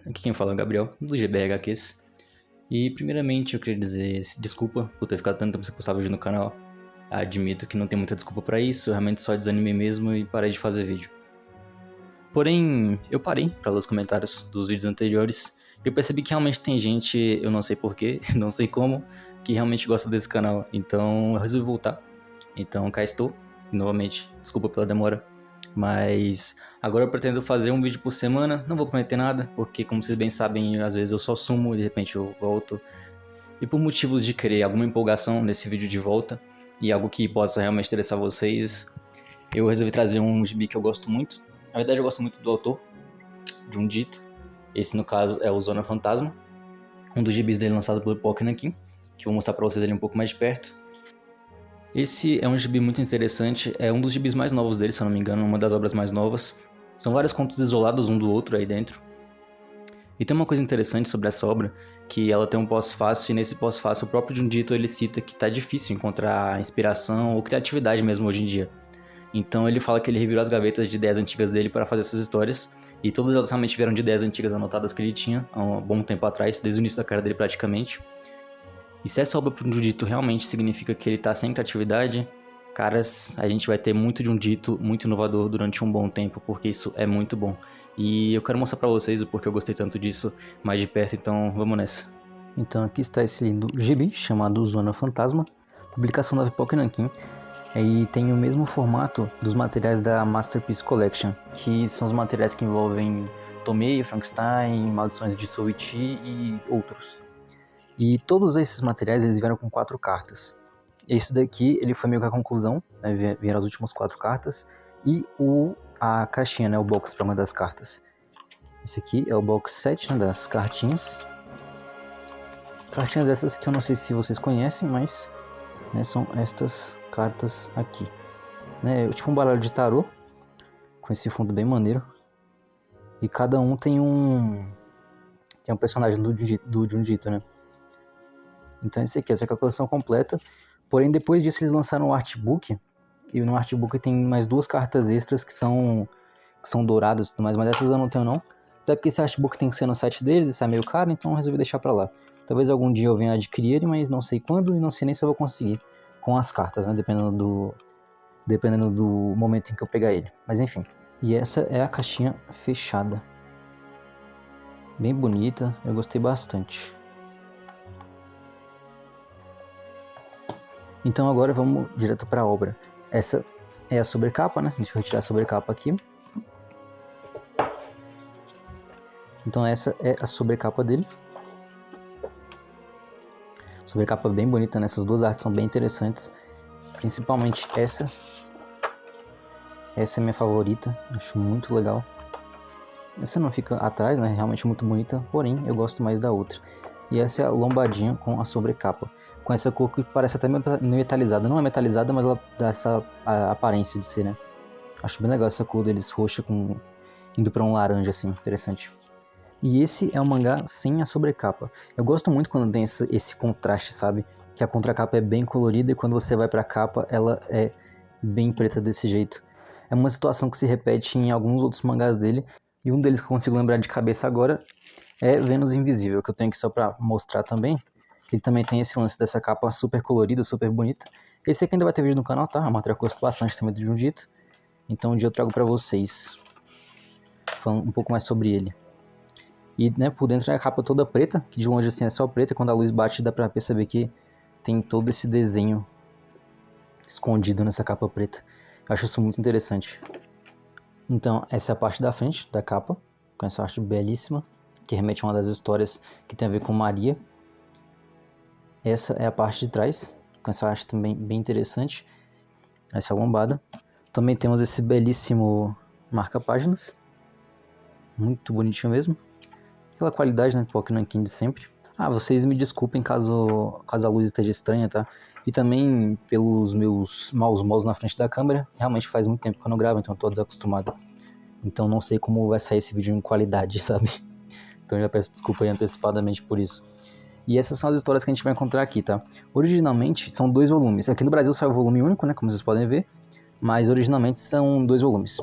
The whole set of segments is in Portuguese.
Aqui quem fala é o Gabriel, do GBRHQs. E primeiramente eu queria dizer desculpa por ter ficado tanto tempo sem postar vídeo no canal. Admito que não tem muita desculpa pra isso, eu realmente só desanimei mesmo e parei de fazer vídeo. Porém, eu parei pra ler os comentários dos vídeos anteriores e eu percebi que realmente tem gente, eu não sei porquê, não sei como, que realmente gosta desse canal. Então eu resolvi voltar. Então cá estou, novamente, desculpa pela demora. Mas agora eu pretendo fazer um vídeo por semana, não vou prometer nada, porque como vocês bem sabem, às vezes eu só sumo e de repente eu volto. E por motivos de querer alguma empolgação nesse vídeo de volta, e algo que possa realmente interessar vocês, eu resolvi trazer um gibi que eu gosto muito. Na verdade eu gosto muito do autor, Junji Ito. Esse no caso é o Zona Fantasma, um dos gibis dele lançado pelo Pocket Nankin, que eu vou mostrar pra vocês ele um pouco mais de perto. Esse é um gibi muito interessante, é um dos gibis mais novos dele, se eu não me engano, uma das obras mais novas. São vários contos isolados um do outro aí dentro. E tem uma coisa interessante sobre essa obra, que ela tem um pós-fácil, e nesse pós-fácil o próprio Junji Ito ele cita que tá difícil encontrar inspiração ou criatividade mesmo hoje em dia. Então ele fala que ele revirou as gavetas de ideias antigas dele para fazer essas histórias, e todas elas realmente vieram de ideias antigas anotadas que ele tinha há um bom tempo atrás, desde o início da carreira dele praticamente. E se essa obra pro Junji Ito realmente significa que ele tá sem criatividade, caras, a gente vai ter muito Junji Ito, muito inovador durante um bom tempo, porque isso é muito bom. E eu quero mostrar pra vocês o porquê eu gostei tanto disso mais de perto, então vamos nessa. Então aqui está esse lindo gibi chamado Zona Fantasma, publicação da Pocket Nankin. E tem o mesmo formato dos materiais da Masterpiece Collection, que são os materiais que envolvem Tomei, Frankenstein, Maldições de Soichi e outros. E todos esses materiais eles vieram com 4 cartas. Esse daqui ele foi meio que a conclusão, né? Vieram as últimas 4 cartas e a caixinha, né? O box para uma das cartas. Esse aqui é o box 7, né? Das cartinhas. Cartinhas dessas que eu não sei se vocês conhecem, mas né, são estas cartas aqui. Né? Tipo um baralho de tarô, com esse fundo bem maneiro. E cada um tem um personagem do Junji Ito, né? Então essa é a coleção completa. Porém, depois disso eles lançaram o artbook. E no artbook tem mais 2 cartas extras que são douradas e tudo mais. Mas essas eu não tenho não. Até porque esse artbook tem que ser no site deles, isso é meio caro, então eu resolvi deixar pra lá. Talvez algum dia eu venha adquirir ele, mas não sei quando e não sei nem se eu vou conseguir com as cartas, né? Dependendo do momento em que eu pegar ele. Mas enfim. E essa é a caixinha fechada. Bem bonita, eu gostei bastante. Então agora vamos direto para a obra. Essa é a sobrecapa, né? Deixa eu retirar a sobrecapa aqui. Então essa é a sobrecapa dele. Sobrecapa bem bonita, né? Essas 2 artes são bem interessantes. Principalmente essa. Essa é minha favorita, acho muito legal. Essa não fica atrás, né? Realmente muito bonita, porém eu gosto mais da outra. E essa é a lombadinha com a sobrecapa. Com essa cor que parece até metalizada. Não é metalizada, mas ela dá essa aparência de ser, né? Acho bem legal essa cor deles, roxa com indo pra um laranja, assim, interessante. E esse é um mangá sem a sobrecapa. Eu gosto muito quando tem esse contraste, sabe? Que a contracapa é bem colorida e quando você vai pra capa, ela é bem preta desse jeito. É uma situação que se repete em alguns outros mangás dele. E um deles que eu consigo lembrar de cabeça agora é Vênus Invisível, que eu tenho aqui só pra mostrar também. Ele também tem esse lance dessa capa super colorida, super bonita. Esse aqui ainda vai ter vídeo no canal, tá? A matéria eu gosto bastante também do Junji Ito. Então um dia eu trago pra vocês, falando um pouco mais sobre ele. E né, por dentro é a capa toda preta, que de longe assim é só preta. E quando a luz bate dá pra perceber que tem todo esse desenho escondido nessa capa preta. Eu acho isso muito interessante. Então essa é a parte da frente da capa, com essa arte belíssima, que remete a uma das histórias que tem a ver com Maria. Essa é a parte de trás, com essa arte também bem interessante. Essa é a lombada. Também temos esse belíssimo marca-páginas. Muito bonitinho mesmo. Aquela qualidade, né, Pocket Nankin de sempre. Vocês me desculpem caso a luz esteja estranha, tá? E também pelos meus maus modos na frente da câmera. Realmente faz muito tempo que eu não gravo, então eu tô desacostumado. Então não sei como vai sair esse vídeo em qualidade, sabe? Então eu já peço desculpa aí antecipadamente por isso. E essas são as histórias que a gente vai encontrar aqui, tá? Originalmente são 2 volumes. Aqui no Brasil saiu o volume único, né? Como vocês podem ver. Mas originalmente são 2 volumes.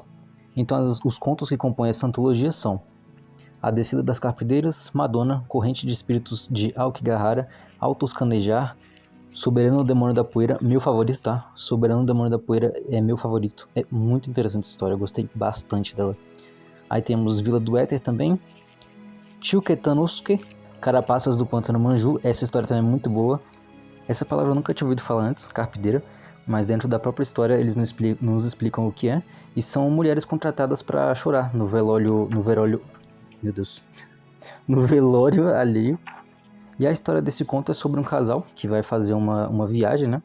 Então os contos que compõem essa antologia são A Descida das Carpideiras, Madonna, Corrente de Espíritos de Aokigahara, Altos Canejar, Soberano Demônio da Poeira, meu favorito, tá? Soberano Demônio da Poeira é meu favorito. É muito interessante essa história, eu gostei bastante dela. Aí temos Vila do Éter também, Chilketanuske, Carapaças do Pântano Manju, essa história também é muito boa. Essa palavra eu nunca tinha ouvido falar antes, carpideira, mas dentro da própria história eles nos explicam o que é, e são mulheres contratadas para chorar no velório, meu Deus, no velório alheio. E a história desse conto é sobre um casal que vai fazer uma viagem, né?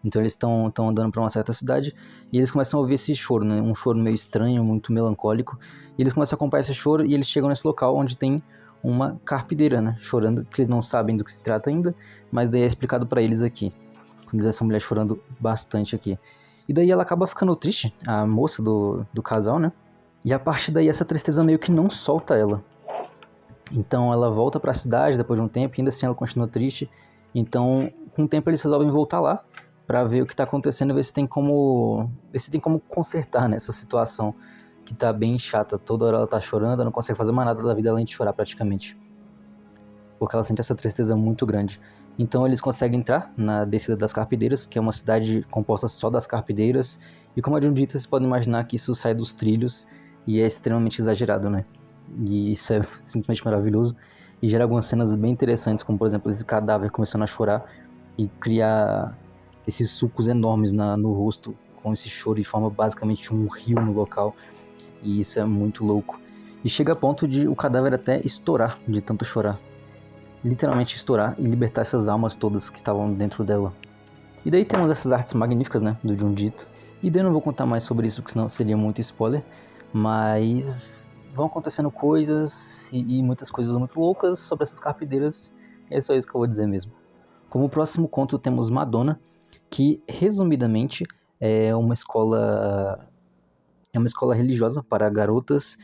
Então eles estão andando para uma certa cidade e eles começam a ouvir esse choro, né? Um choro meio estranho, muito melancólico. E eles começam a acompanhar esse choro e eles chegam nesse local onde tem uma carpideira, né? Chorando, que eles não sabem do que se trata ainda, mas daí é explicado para eles aqui. Quando essa mulher chorando bastante aqui. E daí ela acaba ficando triste, a moça do casal, né? E a partir daí essa tristeza meio que não solta ela. Então ela volta para a cidade depois de um tempo, e ainda assim ela continua triste. Então, com o tempo eles resolvem voltar lá para ver o que está acontecendo e ver se tem como consertar nessa situação que tá bem chata. Toda hora ela tá chorando, ela não consegue fazer mais nada da vida além de chorar praticamente, porque ela sente essa tristeza muito grande. Então eles conseguem entrar na Descida das Carpideiras, que é uma cidade composta só das carpideiras, e como a Jun dita, vocês podem imaginar que isso sai dos trilhos e é extremamente exagerado, né? E isso é simplesmente maravilhoso e gera algumas cenas bem interessantes, como por exemplo esse cadáver começando a chorar e criar esses sulcos enormes no rosto com esse choro e forma basicamente um rio no local, e isso é muito louco. E chega a ponto de o cadáver até estourar de tanto chorar, literalmente estourar e libertar essas almas todas que estavam dentro dela. E daí temos essas artes magníficas, né, do Jundito. E daí eu não vou contar mais sobre isso, porque senão seria muito spoiler, mas vão acontecendo coisas e muitas coisas muito loucas sobre essas carpideiras, e é só isso que eu vou dizer mesmo. Como próximo conto temos Madonna, que resumidamente é uma escola religiosa para garotas,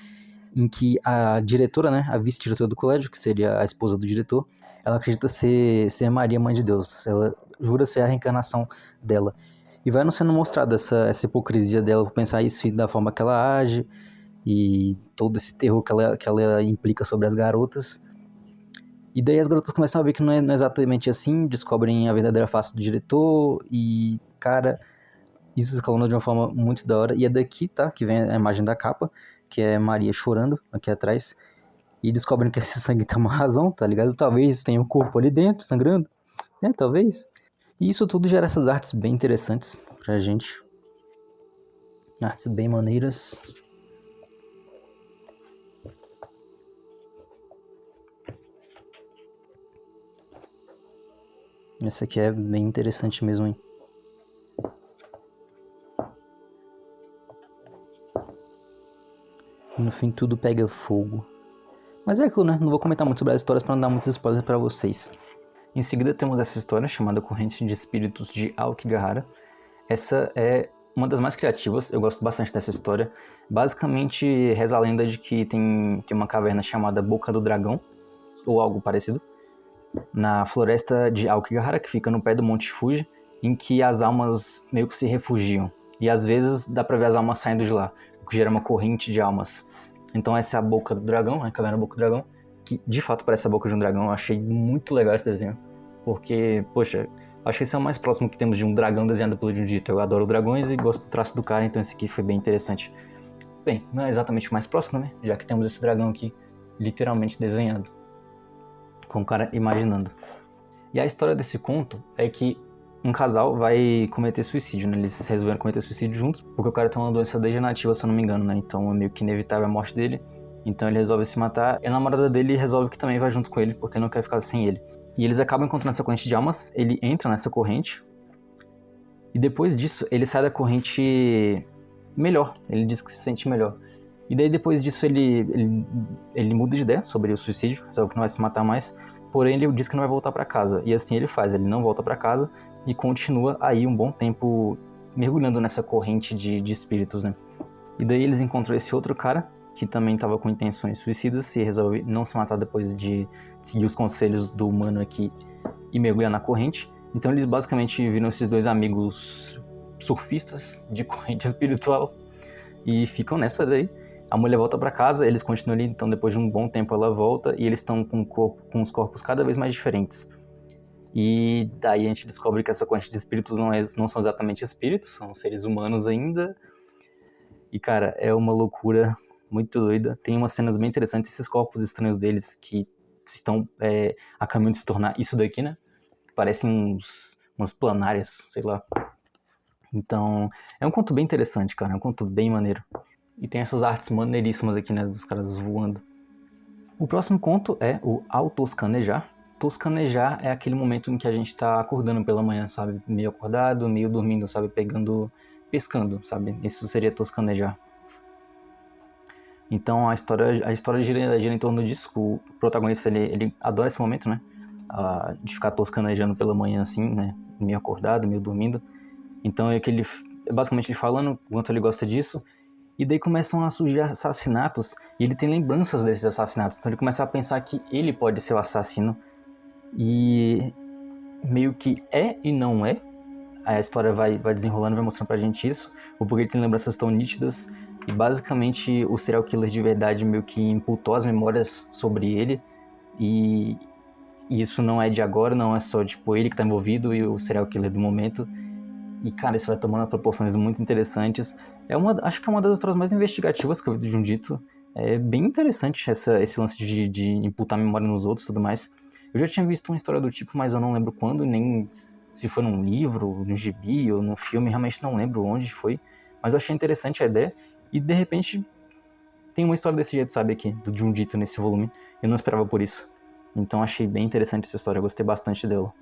em que a diretora, né, a vice-diretora do colégio, que seria a esposa do diretor, ela acredita ser Maria, mãe de Deus. Ela jura ser a reencarnação dela. E vai não sendo mostrada essa hipocrisia dela por pensar isso e da forma que ela age, e todo esse terror que ela implica sobre as garotas. E daí as garotas começam a ver que não é exatamente assim, descobrem a verdadeira face do diretor, e, cara, isso se escalona de uma forma muito da hora. E é daqui, tá, que vem a imagem da capa, que é Maria chorando aqui atrás, e descobrem que esse sangue tem uma razão, tá ligado? Talvez tenha um corpo ali dentro, sangrando, né, talvez. E isso tudo gera essas artes bem interessantes pra gente. Artes bem maneiras. Essa aqui é bem interessante mesmo, hein? E no fim tudo pega fogo. Mas é aquilo, né? Não vou comentar muito sobre as histórias para não dar muitos spoilers para vocês. Em seguida temos essa história chamada Corrente de Espíritos de Aokigahara. Essa é uma das mais criativas, eu gosto bastante dessa história. Basicamente reza a lenda de que tem uma caverna chamada Boca do Dragão, ou algo parecido, na floresta de Aokigahara, que fica no pé do Monte Fuji, em que as almas meio que se refugiam. E às vezes dá pra ver as almas saindo de lá, o que gera uma corrente de almas. Então essa é a Boca do Dragão, a caverna Boca do Dragão, que de fato parece a boca de um dragão. Eu achei muito legal esse desenho, porque, poxa, acho que esse é o mais próximo que temos de um dragão desenhado pelo Jundito. Eu adoro dragões e gosto do traço do cara, então esse aqui foi bem interessante. Bem, não é exatamente o mais próximo, né? Já que temos esse dragão aqui literalmente desenhado, com o cara imaginando. E a história desse conto é que um casal vai cometer suicídio, né? Eles resolveram cometer suicídio juntos, porque o cara tem uma doença degenerativa, se eu não me engano, né? Então é meio que inevitável a morte dele. Então ele resolve se matar, e a namorada dele resolve que também vai junto com ele, porque não quer ficar sem ele. E eles acabam encontrando essa corrente de almas, ele entra nessa corrente, e depois disso ele sai da corrente melhor, ele diz que se sente melhor. E daí depois disso ele muda de ideia sobre o suicídio, resolve que não vai se matar mais, porém ele diz que não vai voltar pra casa. E assim ele faz, ele não volta pra casa e continua aí um bom tempo mergulhando nessa corrente de espíritos, né? E daí eles encontram esse outro cara, que também estava com intenções suicidas e resolve não se matar depois de seguir os conselhos do humano aqui e mergulhar na corrente. Então eles basicamente viram esses dois amigos surfistas de corrente espiritual e ficam nessa daí. A mulher volta pra casa, eles continuam ali, então depois de um bom tempo ela volta e eles estão com os corpos cada vez mais diferentes. E daí a gente descobre que essa corrente de espíritos não são exatamente espíritos, são seres humanos ainda. E, cara, é uma loucura muito doida. Tem umas cenas bem interessantes, esses corpos estranhos deles que estão a caminho de se tornar isso daqui, né? Parecem umas planárias, sei lá. Então, é um conto bem interessante, cara. É um conto bem maneiro. E tem essas artes maneiríssimas aqui, né? Dos caras voando. O próximo conto é o Ao Toscanejar. Toscanejar é aquele momento em que a gente tá acordando pela manhã, sabe? Meio acordado, meio dormindo, sabe? Pescando, sabe? Isso seria toscanejar. Então a história gira em torno disso. O protagonista, ele adora esse momento, né? De ficar toscanejando pela manhã assim, né? Meio acordado, meio dormindo. Então basicamente ele falando o quanto ele gosta disso. E daí começam a surgir assassinatos e ele tem lembranças desses assassinatos. Então ele começa a pensar que ele pode ser o assassino. E meio que é e não é. A história vai desenrolando, vai mostrando pra gente isso. O porquê ele tem lembranças tão nítidas. E basicamente o serial killer de verdade meio que imputou as memórias sobre ele. E isso não é de agora, não é só tipo ele que tá envolvido e o serial killer do momento. E, cara, isso vai tomando proporções muito interessantes. Acho que é uma das histórias mais investigativas que eu vi do Junjito. É bem interessante esse lance de imputar memória nos outros e tudo mais. Eu já tinha visto uma história do tipo, mas eu não lembro quando, nem se foi num livro, no gibi ou num filme, realmente não lembro onde foi. Mas eu achei interessante a ideia. E, de repente, tem uma história desse jeito, sabe, aqui, do Junjito nesse volume. Eu não esperava por isso. Então achei bem interessante essa história, eu gostei bastante dela.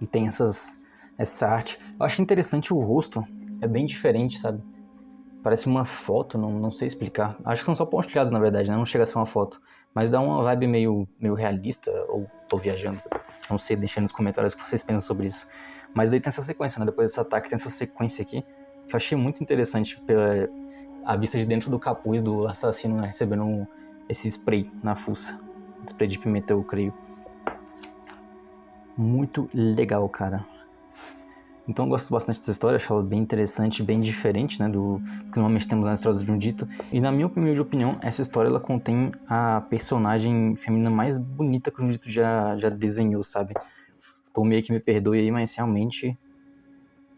E tem essa arte. Eu acho interessante o rosto, é bem diferente, sabe? Parece uma foto, não sei explicar. Acho que são só pontilhados, na verdade, né? Não chega a ser uma foto. Mas dá uma vibe meio realista, ou tô viajando. Não sei, deixem nos comentários o que vocês pensam sobre isso. Mas daí tem essa sequência, né? Depois desse ataque tem essa sequência aqui, que eu achei muito interessante pela a vista de dentro do capuz do assassino, né? Recebendo esse spray na fuça. Spray de pimenta, eu creio. Muito legal, cara. Então eu gosto bastante dessa história, acho ela bem interessante, bem diferente, né, do que normalmente temos nas histórias do Junjito. E na minha humilde opinião, essa história ela contém a personagem feminina mais bonita que o Junjito já desenhou, sabe? Então meio que me perdoe aí, mas realmente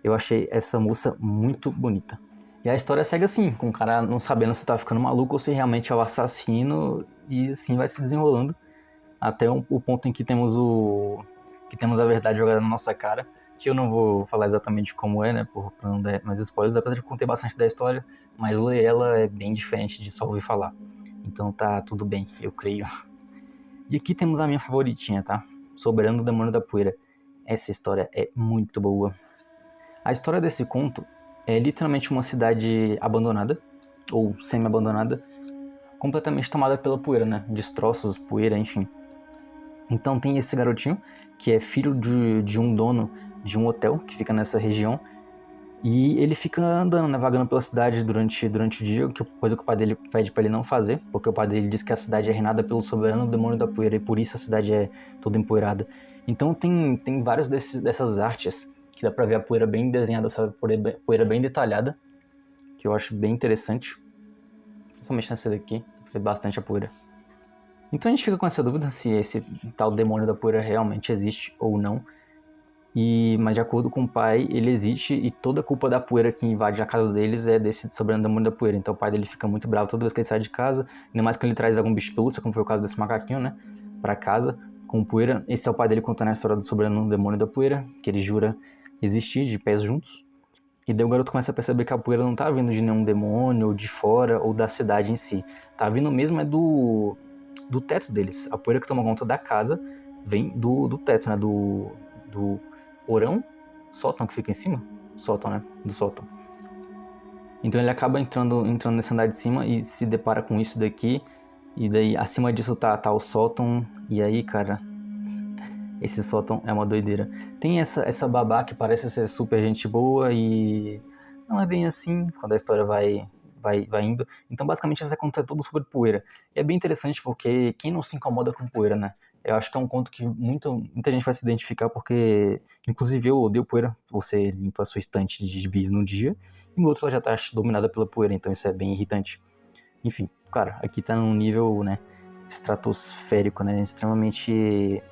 eu achei essa moça muito bonita. E a história segue assim, com o cara não sabendo se tá ficando maluco ou se realmente é o assassino, e assim vai se desenrolando até o ponto em que temos a verdade jogada na nossa cara, que eu não vou falar exatamente como é, né, pra não dar mais spoilers, apesar de eu contar bastante da história, mas ler ela é bem diferente de só ouvir falar. Então tá tudo bem, eu creio. E aqui temos a minha favoritinha, tá? Soberano do Demônio da Poeira. Essa história é muito boa. A história desse conto é literalmente uma cidade abandonada, ou semi-abandonada, completamente tomada pela poeira, né? Destroços, poeira, enfim. Então tem esse garotinho, que é filho de um dono de um hotel que fica nessa região, e ele fica andando, né, vagando pela cidade durante o dia, coisa que o pai dele pede pra ele não fazer, porque o pai dele diz que a cidade é reinada pelo soberano demônio da poeira, e por isso a cidade é toda empoeirada. Então tem vários dessas artes, que dá pra ver a poeira bem desenhada, sabe, poeira bem detalhada, que eu acho bem interessante, principalmente nessa daqui, dá pra ver bastante a poeira. Então a gente fica com essa dúvida se esse tal demônio da poeira realmente existe ou não. Mas de acordo com o pai, ele existe e toda a culpa da poeira que invade a casa deles é desse soberano demônio da poeira. Então o pai dele fica muito bravo toda vez que ele sai de casa, ainda mais quando ele traz algum bicho de pelúcia, como foi o caso desse macaquinho, né, pra casa, com poeira. Esse é o pai dele contando a história do soberano demônio da poeira, que ele jura existir de pés juntos. E daí o garoto começa a perceber que a poeira não tá vindo de nenhum demônio, ou de fora, ou da cidade em si. Tá vindo mesmo é do teto deles. A poeira que toma conta da casa vem do teto, né? Do porão, sótão que fica em cima? Sótão, né? Do sótão. Então ele acaba entrando nesse andar de cima e se depara com isso daqui. E daí acima disso tá o sótão. E aí, cara, esse sótão é uma doideira. Tem essa babá que parece ser super gente boa e não é bem assim quando a história vai indo. Então, basicamente, essa conta é tudo sobre poeira. E é bem interessante porque quem não se incomoda com poeira, né? Eu acho que é um conto que muita gente vai se identificar porque, inclusive, eu odeio poeira. Você limpa a sua estante de gibis num dia e no outro ela já tá dominada pela poeira, então isso é bem irritante. Enfim, claro, aqui tá num nível, né, estratosférico, né, extremamente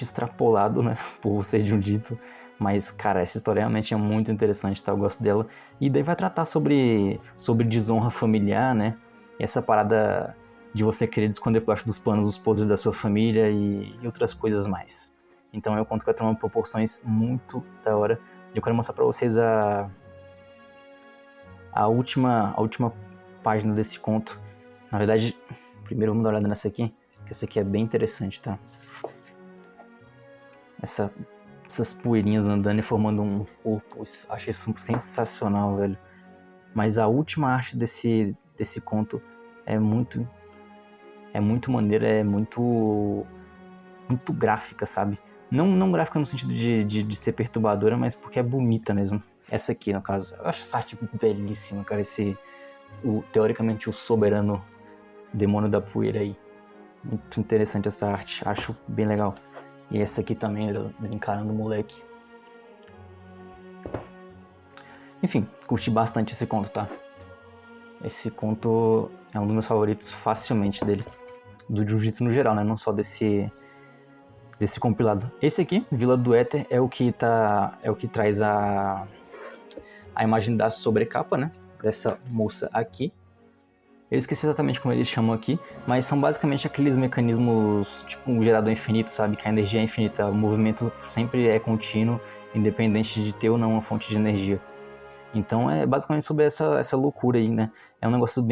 extrapolado, né, por ser de um dito. Mas, cara, essa história realmente é muito interessante, tá? Eu gosto dela. E daí vai tratar sobre desonra familiar, né? E essa parada de você querer esconder por baixo dos panos os podres da sua família e outras coisas mais. Então eu conto que vai tomar proporções muito da hora. Eu quero mostrar pra vocês a última página desse conto. Na verdade, primeiro vamos dar uma olhada nessa aqui, que essa aqui é bem interessante, tá? Essas poeirinhas andando e formando um corpo, acho isso sensacional, velho. Mas a última arte desse conto é muito maneira, é muito gráfica, sabe? Não gráfica no sentido de ser perturbadora, mas porque é bonita mesmo. Essa aqui, no caso. Eu acho essa arte belíssima, cara. Teoricamente, o soberano demônio da poeira aí. Muito interessante essa arte, acho bem legal. E essa aqui também, ele encarando o moleque. Enfim, curti bastante esse conto, tá? Esse conto é um dos meus favoritos facilmente dele. Do Jiu-Jitsu no geral, né? Não só desse compilado. Esse aqui, Vila do Éter, é o que traz a imagem da sobrecapa, né? Dessa moça aqui. Eu esqueci exatamente como eles chamam aqui, mas são basicamente aqueles mecanismos, tipo um gerador infinito, sabe? Que a energia é infinita, o movimento sempre é contínuo, independente de ter ou não uma fonte de energia. Então é basicamente sobre essa loucura aí, né? É um negócio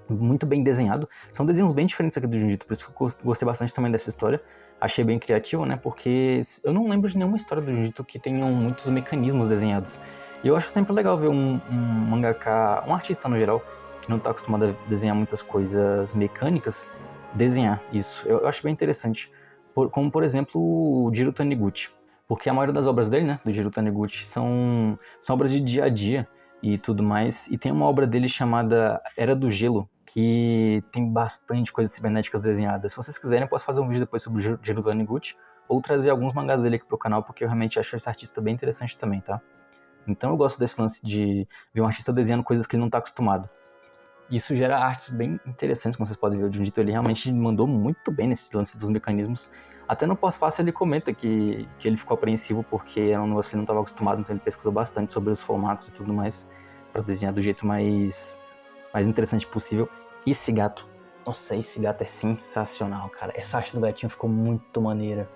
muito bem desenhado. São desenhos bem diferentes aqui do Jiu-Jitsu, por isso que eu gostei bastante também dessa história. Achei bem criativo, né? Porque eu não lembro de nenhuma história do Jiu-Jitsu que tenham muitos mecanismos desenhados. E eu acho sempre legal ver um mangaka, um artista no geral, que não tá acostumado a desenhar muitas coisas mecânicas, desenhar isso. Eu acho bem interessante. Como, por exemplo, o Jiro Taniguchi. Porque a maioria das obras dele, né, do Jiro Taniguchi, são obras de dia a dia e tudo mais. E tem uma obra dele chamada Era do Gelo, que tem bastante coisas cibernéticas desenhadas. Se vocês quiserem, eu posso fazer um vídeo depois sobre o Jiro Taniguchi, ou trazer alguns mangás dele aqui pro canal, porque eu realmente acho esse artista bem interessante também, tá? Então eu gosto desse lance de ver um artista desenhando coisas que ele não tá acostumado. Isso gera artes bem interessantes, como vocês podem ver. O Junjito, ele realmente mandou muito bem nesse lance dos mecanismos. Até no pós-fácil ele comenta que ele ficou apreensivo porque era um negócio que ele não estava acostumado, então ele pesquisou bastante sobre os formatos e tudo mais para desenhar do jeito mais interessante possível. Esse gato, nossa, esse gato é sensacional, cara. Essa arte do gatinho ficou muito maneira.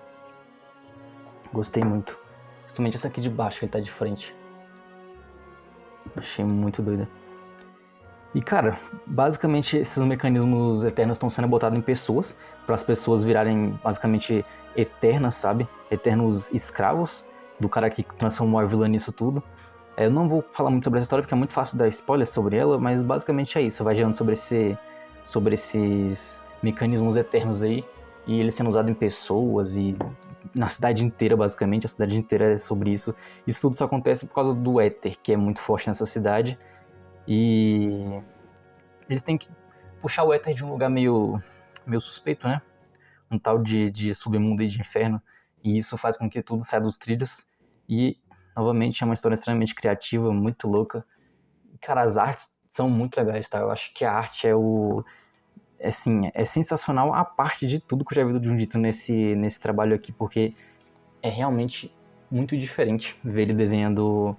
Gostei muito. Principalmente essa aqui de baixo, que ele tá de frente. Achei muito doida. E, cara, basicamente esses mecanismos eternos estão sendo botados em pessoas, para as pessoas virarem basicamente eternas, sabe? Eternos escravos do cara que transformou a vilã nisso tudo. Eu não vou falar muito sobre essa história porque é muito fácil dar spoiler sobre ela, mas basicamente é isso. Vai gerando sobre esses mecanismos eternos aí, e eles sendo usados em pessoas e na cidade inteira, basicamente. A cidade inteira é sobre isso. Isso tudo só acontece por causa do éter, que é muito forte nessa cidade. E eles têm que puxar o éter de um lugar meio suspeito, né? Um tal de submundo e de inferno. E isso faz com que tudo saia dos trilhos. E, novamente, é uma história extremamente criativa, muito louca. Cara, as artes são muito legais, tá? Eu acho que a arte é sensacional, a parte de tudo que eu já vi do Junjito nesse trabalho aqui, porque é realmente muito diferente ver ele desenhando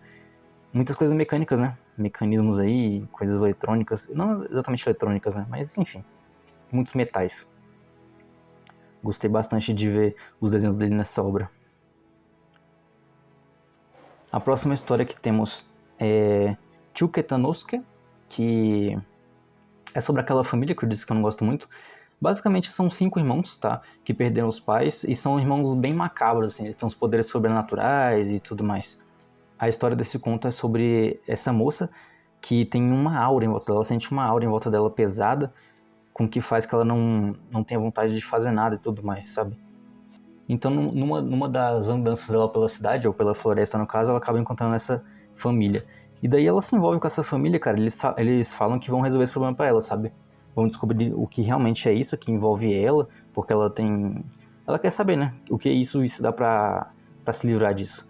muitas coisas mecânicas, né? Mecanismos aí, coisas eletrônicas. Não exatamente eletrônicas, né? Mas, enfim, muitos metais. Gostei bastante de ver os desenhos dele nessa obra. A próxima história que temos é Chuketanosuke, que é sobre aquela família que eu disse que eu não gosto muito. Basicamente são 5 irmãos, tá? Que perderam os pais e são irmãos bem macabros, assim. Eles têm os poderes sobrenaturais e tudo mais. A história desse conto é sobre essa moça que tem uma aura em volta dela, ela sente uma aura em volta dela pesada, com que faz que ela não tenha vontade de fazer nada e tudo mais, sabe? Então, numa das andanças dela pela cidade, ou pela floresta no caso, ela acaba encontrando essa família. E daí ela se envolve com essa família, cara, eles falam que vão resolver esse problema pra ela, sabe? Vão descobrir o que realmente é isso que envolve ela, porque ela quer saber, né? O que é isso dá pra se livrar disso.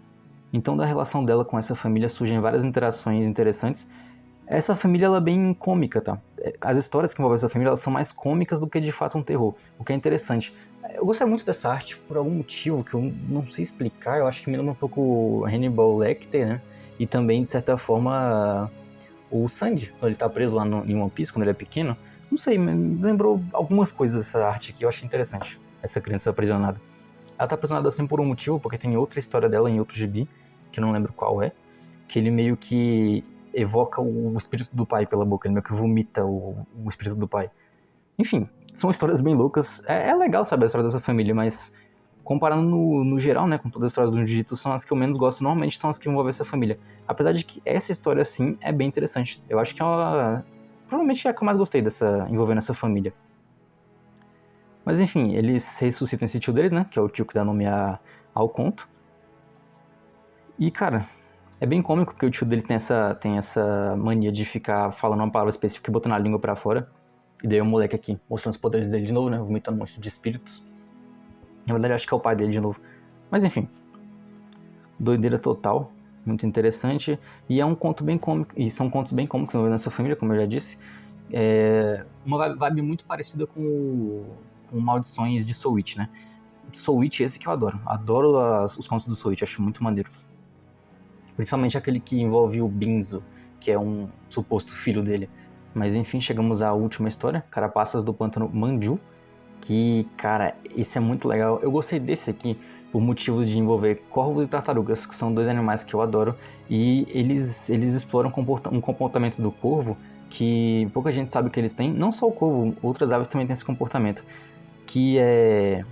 Então, da relação dela com essa família surgem várias interações interessantes, Essa família, ela é bem cômica, tá? As histórias que envolvem essa família, elas são mais cômicas do que de fato um terror, o que é interessante. Eu gostei muito dessa arte por algum motivo que eu não sei explicar, eu acho que me lembra um pouco Hannibal Lecter, né? E também, de certa forma, o Sandy, quando ele tá preso lá em One Piece, quando ele é pequeno. Não sei, me lembrou algumas coisas dessa arte que eu achei interessante, essa criança aprisionada. Ela tá aprisionada assim por um motivo, porque tem outra história dela em outro gibi, que eu não lembro qual é, que ele meio que evoca o espírito do pai pela boca, ele meio que vomita o espírito do pai. Enfim, são histórias bem loucas. É legal saber a história dessa família, mas comparando no geral, né, com todas as histórias do Jujutsu, são as que eu menos gosto, normalmente são as que envolvem essa família. Apesar de que essa história, sim, é bem interessante. Eu acho que provavelmente é a que eu mais gostei envolvendo essa família. Mas enfim, eles ressuscitam esse tio deles, né, que é o tio que dá nome ao conto. E, cara, é bem cômico, porque o tio deles tem essa mania de ficar falando uma palavra específica e botando a língua pra fora. E daí o moleque aqui, mostrando os poderes dele de novo, né, vomitando um monte de espíritos. Na verdade, eu acho que é o pai dele de novo. Mas enfim, doideira total, muito interessante. E é um conto bem cômico, e são contos bem cômicos nessa família, como eu já disse. Uma vibe muito parecida com Maldições de Soul Witch, né? Soul Witch, esse que eu adoro. Adoro os contos do Soul Witch, acho muito maneiro. Principalmente aquele que envolve o Binzo, que é um suposto filho dele. Mas enfim, chegamos à última história, Carapaças do Pântano Manju, que, cara, esse é muito legal. Eu gostei desse aqui por motivos de envolver corvos e tartarugas, que são dois animais que eu adoro, e eles exploram um comportamento do corvo que pouca gente sabe que eles têm. Não só o corvo, outras aves também têm esse comportamento, que é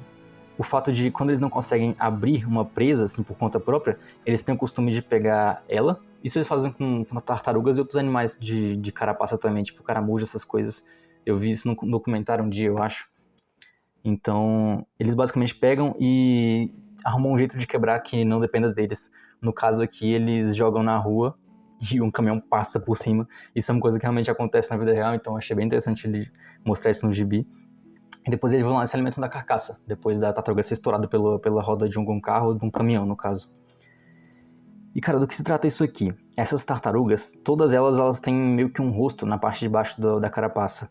o fato de, quando eles não conseguem abrir uma presa, assim, por conta própria, eles têm o costume de pegar ela. Isso eles fazem com tartarugas e outros animais de carapaça também, tipo caramujo, essas coisas. Eu vi isso num documentário um dia, eu acho. Então, eles basicamente pegam e arrumam um jeito de quebrar que não dependa deles. No caso aqui, eles jogam na rua e um caminhão passa por cima. Isso é uma coisa que realmente acontece na vida real, então achei bem interessante ele mostrar isso no gibi. E depois eles vão lá e se alimentam da carcaça, depois da tartaruga ser estourada pela roda de um carro ou de um caminhão, no caso. E, cara, do que se trata isso aqui? Essas tartarugas, todas elas têm meio que um rosto na parte de baixo da carapaça.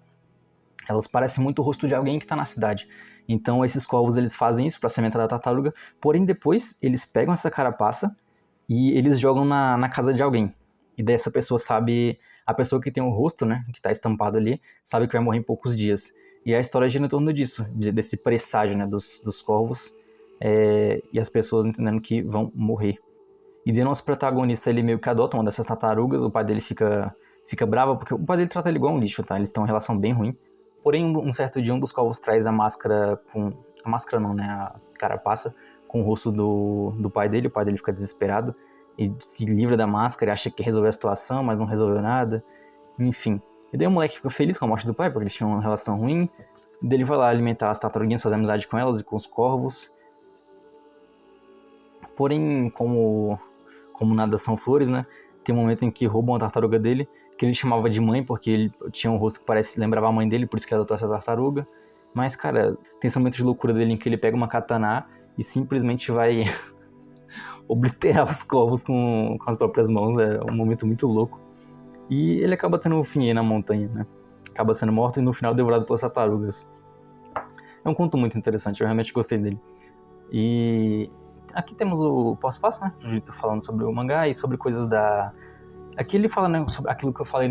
Elas parecem muito o rosto de alguém que está na cidade. Então esses corvos, eles fazem isso para se alimentar da tartaruga, porém depois eles pegam essa carapaça e eles jogam na casa de alguém. E daí essa pessoa sabe, a pessoa que tem o rosto, né, que está estampado ali, sabe que vai morrer em poucos dias. E a história gira em torno disso, desse presságio, né, dos corvos, e as pessoas entendendo que vão morrer. E daí nosso protagonista, ele meio que adota uma dessas tartarugas, o pai dele fica bravo, porque o pai dele trata ele igual um lixo, tá? Eles têm uma relação bem ruim. Porém, um certo dia, um dos corvos traz a máscara a máscara não, né? A carapaça com o rosto do pai dele. O pai dele fica desesperado e se livra da máscara e acha que resolveu a situação, mas não resolveu nada. Enfim. E daí o moleque fica feliz com a morte do pai, porque eles tinham uma relação ruim. E daí ele vai lá alimentar as tartaruguinhas, fazer amizade com elas e com os corvos. Porém, como nada são flores, né? Tem um momento em que roubam a tartaruga dele, que ele chamava de mãe, porque ele tinha um rosto que lembrava a mãe dele, por isso que ele adotou essa tartaruga. Mas, cara, tem esse momento de loucura dele em que ele pega uma katana e simplesmente vai obliterar os corvos com as próprias mãos. É um momento muito louco. E ele acaba tendo um fim aí na montanha, né? Acaba sendo morto e no final devorado pelas tartarugas. É um conto muito interessante, eu realmente gostei dele. E aqui temos o passo a passo, né? Jujutsu falando sobre o mangá e sobre coisas da... Aqui ele fala, né, sobre aquilo que eu falei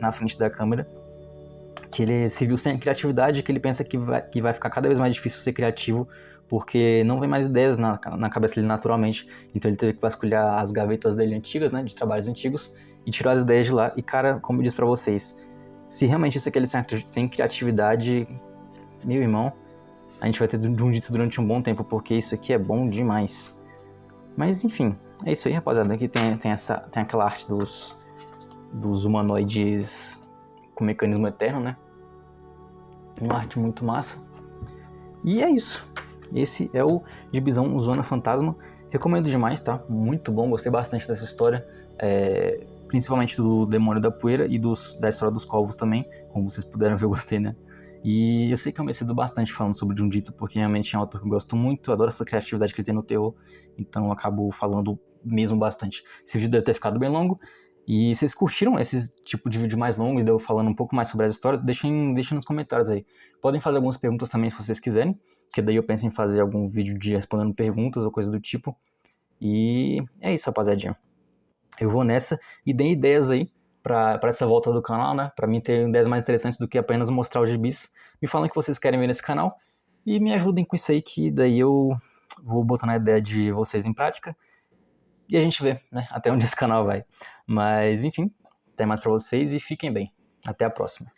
na frente da câmera, que ele se viu sem criatividade, que ele pensa que vai ficar cada vez mais difícil ser criativo, porque não vem mais ideias na cabeça dele naturalmente. Então ele teve que vasculhar as gavetas dele antigas, né, de trabalhos antigos, e tirou as ideias de lá. E, cara, como eu disse pra vocês, se realmente isso aqui ele sem criatividade, meu irmão, a gente vai ter Jujutsu durante um bom tempo, porque isso aqui é bom demais. Mas, enfim, é isso aí, rapaziada. Aqui tem aquela arte dos humanoides com mecanismo eterno, né? Uma arte muito massa. E é isso. Esse é o Gibizão Zona Fantasma. Recomendo demais, tá? Muito bom, gostei bastante dessa história. Principalmente do Demônio da Poeira e da história dos Corvos também. Como vocês puderam ver, eu gostei, né? E eu sei que eu me cedo bastante falando sobre Jundito, porque realmente é um autor que eu gosto muito, eu adoro essa criatividade que ele tem no terror, então eu acabo falando mesmo bastante. Esse vídeo deve ter ficado bem longo, E vocês curtiram esse tipo de vídeo mais longo e de eu falando um pouco mais sobre as histórias? Deixem nos comentários aí. Podem fazer algumas perguntas também se vocês quiserem, que daí eu penso em fazer algum vídeo de respondendo perguntas ou coisa do tipo. E é isso, rapaziadinha. Eu vou nessa e deem ideias aí pra essa volta do canal, né? Pra mim ter ideias mais interessantes do que apenas mostrar os gibis. Me falem o que vocês querem ver nesse canal e me ajudem com isso aí, que daí eu vou botando a ideia de vocês em prática. E a gente vê, né? Até onde esse canal vai. Mas, enfim, até mais pra vocês e fiquem bem. Até a próxima.